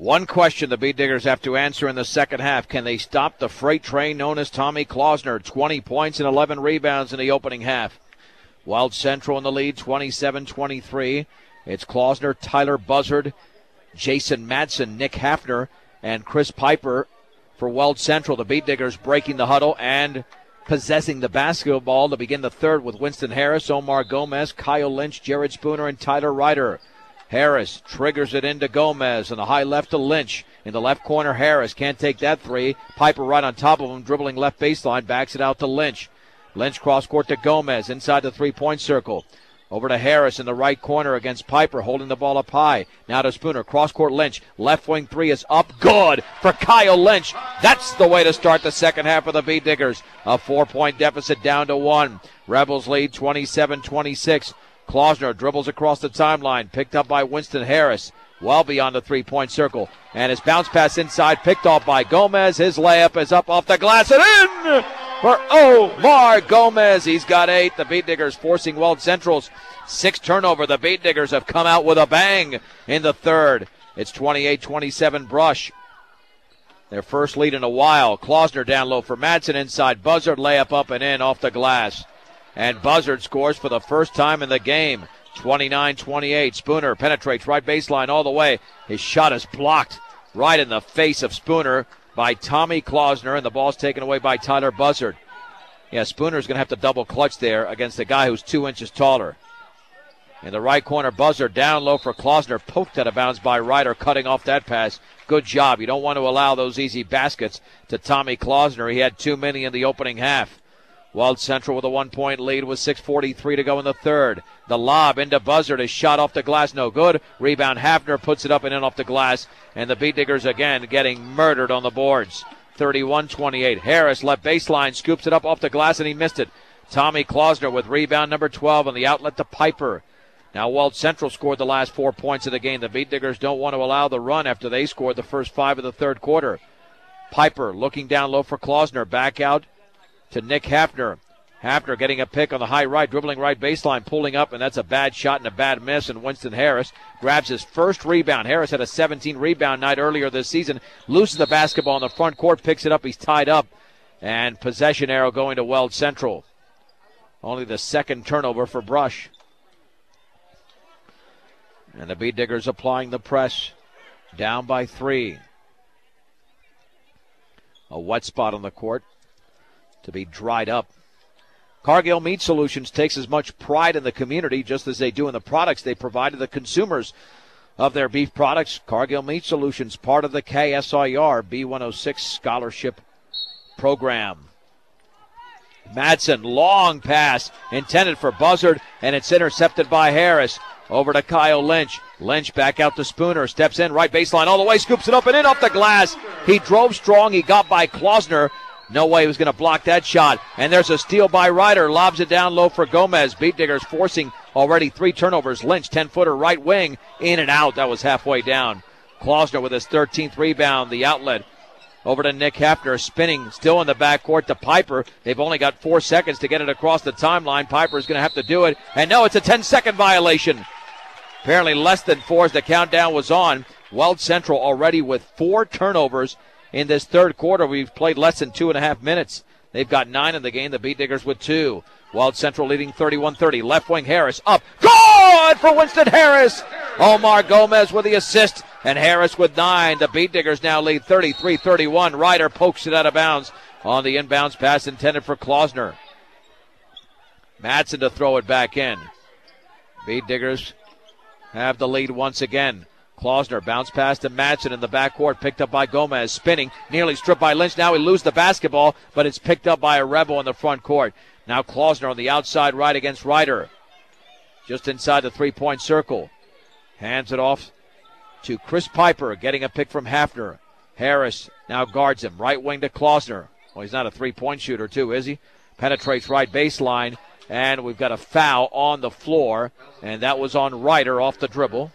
One question the Beat Diggers have to answer in the second half. Can they stop the freight train known as Tommy Klausner? 20 points and 11 rebounds in the opening half. Weld Central in the lead, 27-23. It's Klausner, Tyler Buzzard, Jason Madsen, Nick Hafner, and Chris Piper for Weld Central. The Beat Diggers breaking the huddle and possessing the basketball to begin the third with Winston Harris, Omar Gomez, Kyle Lynch, Jared Spooner, and Tyler Ryder. Harris triggers it into Gomez on the high left to Lynch. In the left corner, Harris can't take that three. Piper right on top of him, dribbling left baseline, backs it out to Lynch. Lynch cross court to Gomez inside the three-point circle. Over to Harris in the right corner against Piper, holding the ball up high. Now to Spooner, cross-court Lynch. Left wing three is up. Good for Kyle Lynch. That's the way to start the second half of the Beat Diggers. A 4-point deficit down to 1. Rebels lead 27-26. Klausner dribbles across the timeline, picked up by Winston Harris. Well beyond the three-point circle. And his bounce pass inside, picked off by Gomez. His layup is up off the glass and in for Omar Gomez. He's got 8. The Beat Diggers forcing Weld Central's 6th turnover. The Beat Diggers have come out with a bang in the third. It's 28-27 Brush. Their first lead in a while. Klausner down low for Madsen inside. Buzzard layup up and in off the glass. And Buzzard scores for the first time in the game. 29-28. Spooner penetrates right baseline all the way. His shot is blocked right in the face of Spooner by Tommy Klausner, and the ball's taken away by Tyler Buzzard. Yeah, Spooner's going to have to double clutch there against a guy who's 2 inches taller. In the right corner, Buzzard down low for Klausner, poked out of bounds by Ryder, cutting off that pass. Good job. You don't want to allow those easy baskets to Tommy Klausner. He had too many in the opening half. Weld Central with a 1-point lead with 6:43 to go in the third. The lob into Buzzard is shot off the glass, no good. Rebound, Hafner puts it up and in off the glass. And the Beat Diggers again getting murdered on the boards. 31-28. Harris left baseline, scoops it up off the glass and he missed it. Tommy Klausner with rebound number 12 on the outlet to Piper. Now Weld Central scored the last 4 points of the game. The Beat Diggers don't want to allow the run after they scored the first 5 of the third quarter. Piper looking down low for Klausner. Back out to Nick Hafner. Hafner getting a pick on the high right, dribbling right baseline, pulling up, and that's a bad shot and a bad miss, and Winston Harris grabs his first rebound. Harris had a 17-rebound night earlier this season, loses the basketball in the front court, picks it up, he's tied up, and possession arrow going to Weld Central. Only the second turnover for Brush. And the Beat Diggers applying the press, down by 3. A wet spot on the court to be dried up. Cargill Meat Solutions takes as much pride in the community just as they do in the products they provide to the consumers of their beef products. Cargill Meat Solutions, part of the KSIR B106 scholarship program. Madsen, long pass intended for Buzzard, and it's intercepted by Harris. Over to Kyle Lynch. Lynch back out to Spooner. Steps in, right baseline all the way, scoops it up and in off the glass. He drove strong. He got by Klausner. No way he was going to block that shot. And there's a steal by Ryder. Lobs it down low for Gomez. Beat Diggers forcing already 3 turnovers. Lynch, 10-footer right wing. In and out. That was halfway down. Klausner with his 13th rebound. The outlet over to Nick Hafner. Spinning still in the backcourt to Piper. They've only got 4 seconds to get it across the timeline. Piper's going to have to do it. And no, it's a 10-second violation. Apparently less than 4 as the countdown was on. Weld Central already with 4 turnovers in this third quarter. We've played less than 2.5 minutes. They've got 9 in the game. The Beat Diggers with 2. Weld Central leading 31-30. Left wing Harris up. Good for Winston Harris. Omar Gomez with the assist. And Harris with 9. The Beat Diggers now lead 33-31. Ryder pokes it out of bounds on the inbounds pass intended for Klausner. Madsen to throw it back in. Beat Diggers have the lead once again. Klausner bounce pass to Madsen in the backcourt, picked up by Gomez, spinning, nearly stripped by Lynch. Now he loses the basketball, but it's picked up by a Rebel in the front court. Now Klausner on the outside right against Ryder, just inside the three-point circle. Hands it off to Chris Piper, getting a pick from Hafner. Harris now guards him, right wing to Klausner. Well, he's not a three-point shooter, too, is he? Penetrates right baseline, and we've got a foul on the floor, and that was on Ryder off the dribble.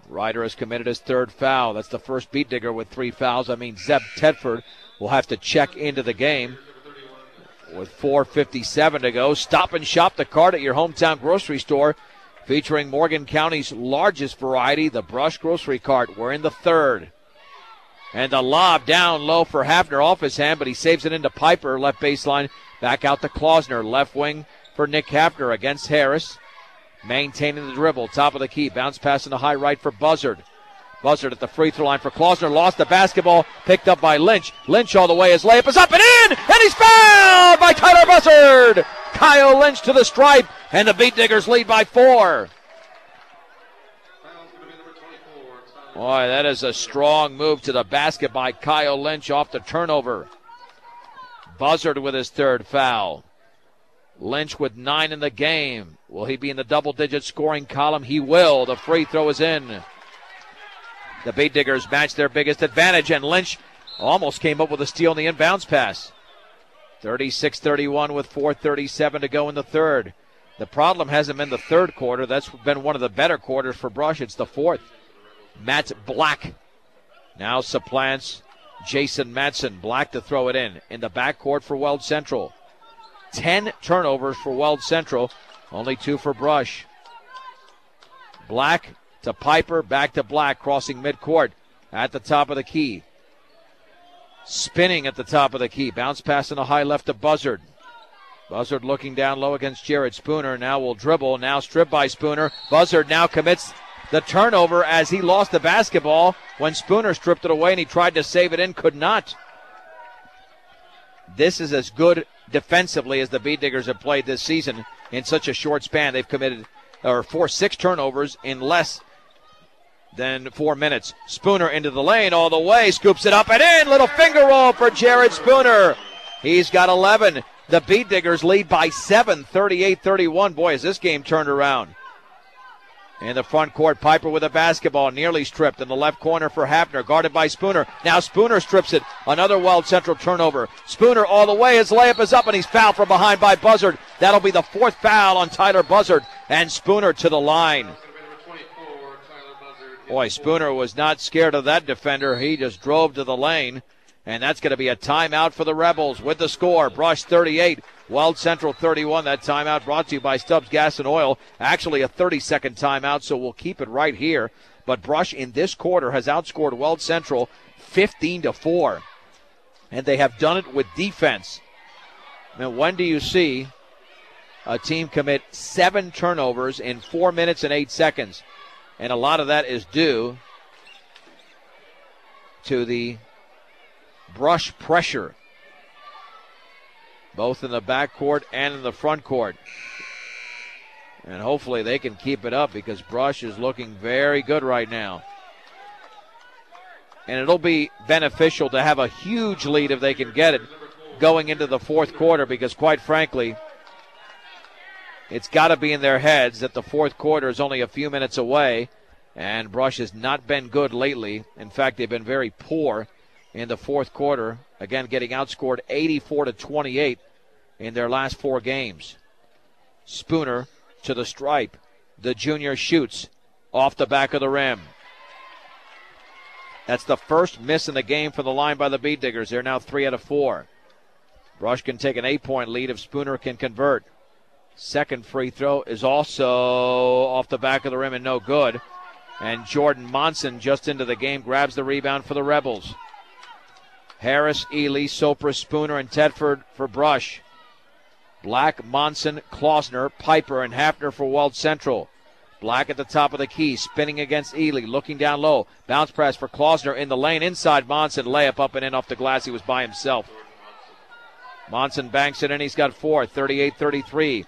Ryder has committed his 3rd foul. That's the first Beat Digger with 3 fouls. I mean, Zeb Tedford will have to check into the game with 4:57 to go. Stop and shop the cart at your hometown grocery store. featuring Morgan County's largest variety, the Brush Grocery Cart. We're in the third. And the lob down low for Hafner off his hand, but he saves it into Piper, left baseline. Back out to Klausner, left wing for Nick Hafner against Harris. Maintaining the dribble, top of the key. Bounce pass in the high right for Buzzard. Buzzard at the free throw line for Klausner. Lost the basketball, picked up by Lynch. Lynch all the way. His layup is up and in, and he's fouled by Tyler Buzzard. Kyle Lynch to the stripe, and the Beat Diggers lead by 4. Boy, that is a strong move to the basket by Kyle Lynch off the turnover. Buzzard with his third foul. Lynch with 9 in the game. Will he be in the double-digit scoring column? He will. The free throw is in. The Beat Diggers match their biggest advantage, and Lynch almost came up with a steal in the inbounds pass. 36-31 with 4:37 to go in the third. The problem hasn't been the third quarter. That's been one of the better quarters for Brush. It's the fourth. Matt Black now supplants Jason Madsen. Black to throw it in the backcourt for Weld Central. 10 turnovers for Weld Central, only 2 for Brush. Black to Piper, back to Black, crossing midcourt at the top of the key. Spinning at the top of the key. Bounce pass in the high left to Buzzard. Buzzard looking down low against Jared Spooner. Now will dribble. Now stripped by Spooner. Buzzard now commits the turnover as he lost the basketball when Spooner stripped it away and he tried to save it in, could not. This is as good defensively as the Beat Diggers have played this season in such a short span. They've committed forced 6 turnovers in less than 4 minutes. Spooner into the lane all the way, scoops it up and in. Little finger roll for Jared Spooner. He's got 11. The Beat Diggers lead by 7, 38-31. Boy, has this game turned around. In the front court, Piper with a basketball, nearly stripped in the left corner for Hafner, guarded by Spooner. Now Spooner strips it. Another Weld Central turnover. Spooner all the way. His layup is up, and he's fouled from behind by Buzzard. That'll be the 4th foul on Tyler Buzzard, and Spooner to the line. Boy, Spooner was not scared of that defender. He just drove to the lane, and that's going to be a timeout for the Rebels with the score. Brush 38, Weld Central 31. That timeout brought to you by Stubbs Gas and Oil. Actually a 30-second timeout, so we'll keep it right here. But Brush in this quarter has outscored Weld Central 15-4, and they have done it with defense. Now, when do you see a team commit 7 turnovers in 4 minutes and 8 seconds? And a lot of that is due to the Brush pressure, both in the backcourt and in the front court. And hopefully they can keep it up because Brush is looking very good right now. And it'll be beneficial to have a huge lead if they can get it going into the fourth quarter, because quite frankly, it's got to be in their heads that the fourth quarter is only a few minutes away, and Brush has not been good lately. In fact, they've been very poor in the fourth quarter, again getting outscored 84-28 in their last 4 games. Spooner to the stripe. The junior shoots off the back of the rim. That's the first miss in the game for the line by the Beat Diggers. They're now 3 out of 4. Brush can take an 8-point lead if Spooner can convert. Second free throw is also off the back of the rim and no good. And Jordan Monson just into the game grabs the rebound for the Rebels. Harris, Ely, Sopris, Spooner, and Tedford for Brush. Black, Monson, Klausner, Piper, and Hafner for Weld Central. Black at the top of the key, spinning against Ely, looking down low. Bounce pass for Klausner in the lane, inside Monson. Layup up and in off the glass. He was by himself. Monson banks it in. He's got 4, 38-33.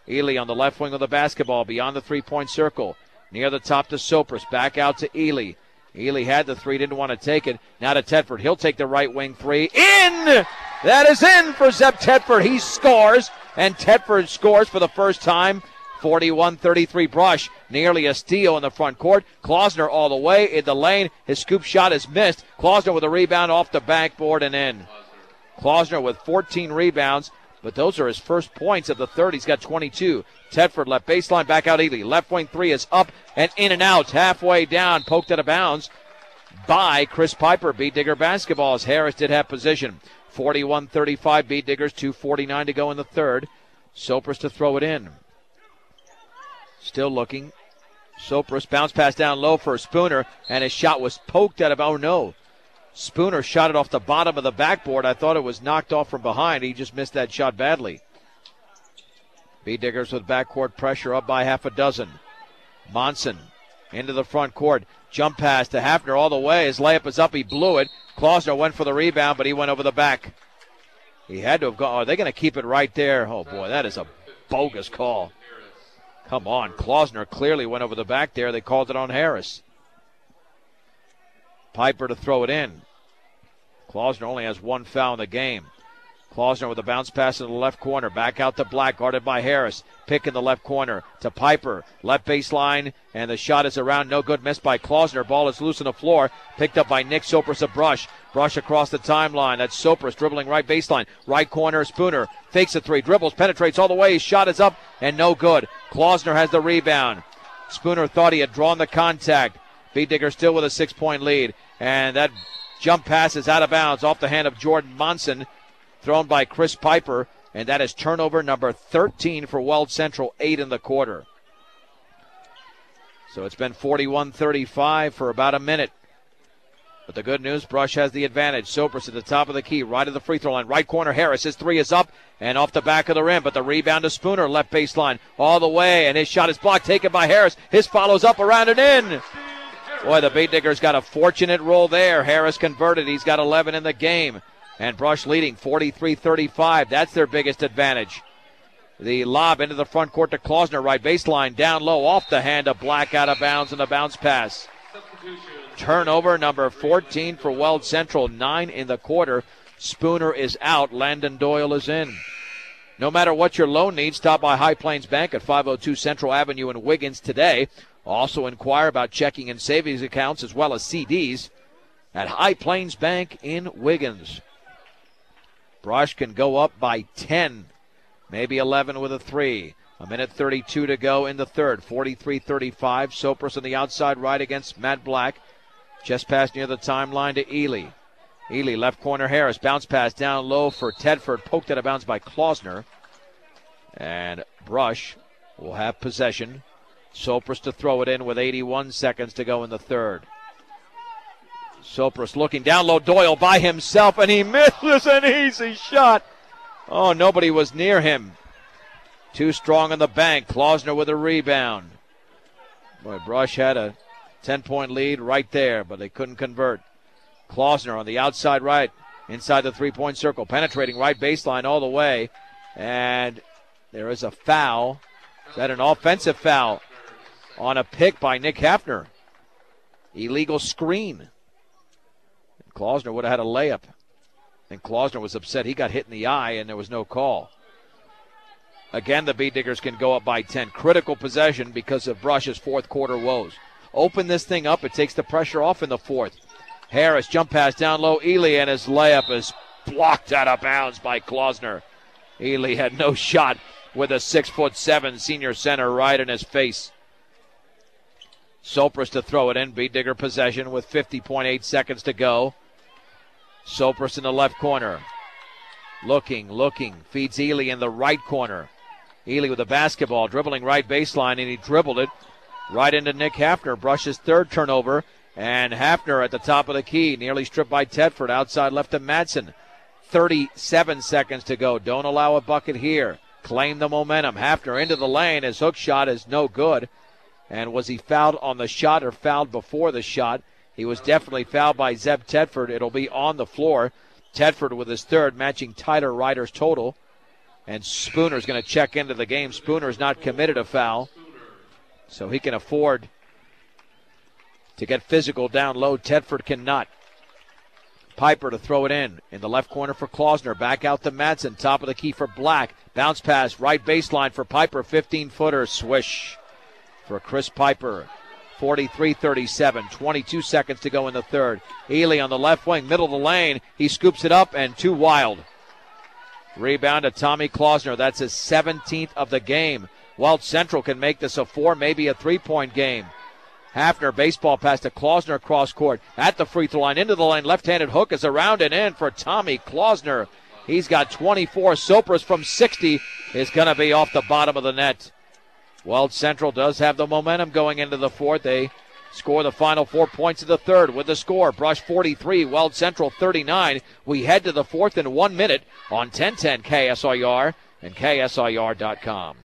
Ely on the left wing of the basketball, beyond the three-point circle. Near the top to Sopris, back out to Ely. Ely had the 3, didn't want to take it. Now to Tedford. He'll take the right wing 3. In! That is in for Zeb Tedford. He scores, and Tedford scores for the first time. 41-33 Brush. Nearly a steal in the front court. Klausner all the way in the lane. His scoop shot is missed. Klausner with a rebound off the backboard and in. Klausner with 14 rebounds, but those are his first points of the third. He's got 22. Tedford left baseline, back out Ely. Left wing 3 is up and in and out. Halfway down, poked out of bounds by Chris Piper. Beat Digger basketball as Harris did have position. 41-35 Beat Diggers, 2:49 to go in the third. Sopris to throw it in. Still looking. Sopris bounce pass down low for Spooner, and his shot was poked out of, oh no. Spooner shot it off the bottom of the backboard. I thought it was knocked off from behind. He just missed that shot badly. B-Diggers with backcourt pressure up by half a dozen. Monson into the front court. Jump pass to Hafner all the way. His layup is up. He blew it. Klausner went for the rebound, but he went over the back. He had to have gone. Are they going to keep it right there? Oh, boy, that is a bogus call. Come on. Klausner clearly went over the back there. They called it on Harris. Piper to throw it in. Klausner only has one foul in the game. Klausner with a bounce pass in the left corner. Back out to Black, guarded by Harris. Pick in the left corner to Piper. Left baseline, and the shot is around. No good, missed by Klausner. Ball is loose on the floor. Picked up by Nick Sopris of Brush. Brush across the timeline. That's Sopris dribbling right baseline. Right corner, Spooner. Fakes a three, dribbles, penetrates all the way. His shot is up, and no good. Klausner has the rebound. Spooner thought he had drawn the contact. B-Digger still with a 6-point lead. And that jump pass is out of bounds off the hand of Jordan Monson. Thrown by Chris Piper, and that is turnover number 13 for Weld Central, 8 in the quarter. So it's been 41-35 for about a minute. But the good news, Brush has the advantage. Sopris at the top of the key, right of the free throw line. Right corner, Harris. His three is up and off the back of the rim, but the rebound to Spooner, left baseline, all the way, and his shot is blocked, taken by Harris. His follows up, around and in. Boy, the B-Diggers got a fortunate roll there. Harris converted. He's got 11 in the game. And Brush leading 43-35. That's their biggest advantage. The lob into the front court to Klausner, right baseline, down low, off the hand of Black, out of bounds, and a bounce pass. Turnover number 14 for Weld Central, 9 in the quarter. Spooner is out. Landon Doyle is in. No matter what your loan needs, stop by High Plains Bank at 502 Central Avenue in Wiggins today. Also inquire about checking and savings accounts as well as CDs at High Plains Bank in Wiggins. Brush can go up by 10, maybe 11 with a three. A minute 32 to go in the third. 43-35. Sopris on the outside right against Matt Black. Just pass near the timeline to Ely. Ely, left corner, Harris. Bounce pass down low for Tedford. Poked out of bounds by Klausner. And Brush will have possession. Sopris to throw it in with 81 seconds to go in the third. Sopris looking down low, Doyle by himself, and he misses an easy shot. Oh, nobody was near him. Too strong on the bank. Klausner with a rebound. Boy, Brush had a 10-point lead right there, but they couldn't convert. Klausner on the outside right, inside the three-point circle, penetrating right baseline all the way. And there is a foul. Is that an offensive foul on a pick by Nick Hafner? Illegal screen. Klausner would have had a layup. And Klausner was upset. He got hit in the eye, and there was no call. Again, the B-Diggers can go up by 10. Critical possession because of Brush's fourth quarter woes. Open this thing up. It takes the pressure off in the fourth. Harris, jump pass down low. Ely, and his layup is blocked out of bounds by Klausner. Ely had no shot with a 6'7" senior center right in his face. Sopris to throw it in. B-Digger possession with 50.8 seconds to go. Sopris in the left corner. Looking. Feeds Ely in the right corner. Ely with the basketball, dribbling right baseline, and he dribbled it right into Nick Hafner. Brush's third turnover, and Hafner at the top of the key, nearly stripped by Tedford. Outside left to Madsen. 37 seconds to go. Don't allow a bucket here. Claim the momentum. Hafner into the lane. His hook shot is no good. And was he fouled on the shot or fouled before the shot? He was definitely fouled by Zeb Tedford. It'll be on the floor. Tedford with his third, matching Tyler Ryder's total. And Spooner's going to check into the game. Spooner's not committed a foul, so he can afford to get physical down low. Tedford cannot. Piper to throw it in the left corner for Klausner. Back out to Madsen. Top of the key for Black. Bounce pass, right baseline for Piper. 15-footer, swish for Chris Piper. 43-37, 22 seconds to go in the third. Ely on the left wing, middle of the lane. He scoops it up, and too wild. Rebound to Tommy Klausner. That's his 17th of the game. Weld Central can make this a 4, maybe a 3-point game. Hafner, baseball pass to Klausner cross court. At the free throw line, into the lane. Left-handed hook is around and in for Tommy Klausner. He's got 24. Sopris from 60 is going to be off the bottom of the net. Weld Central does have the momentum going into the fourth. They score the final 4 points of the third with the score. Brush 43, Weld Central 39. We head to the fourth in 1 minute on 1010 KSIR and KSIR.com.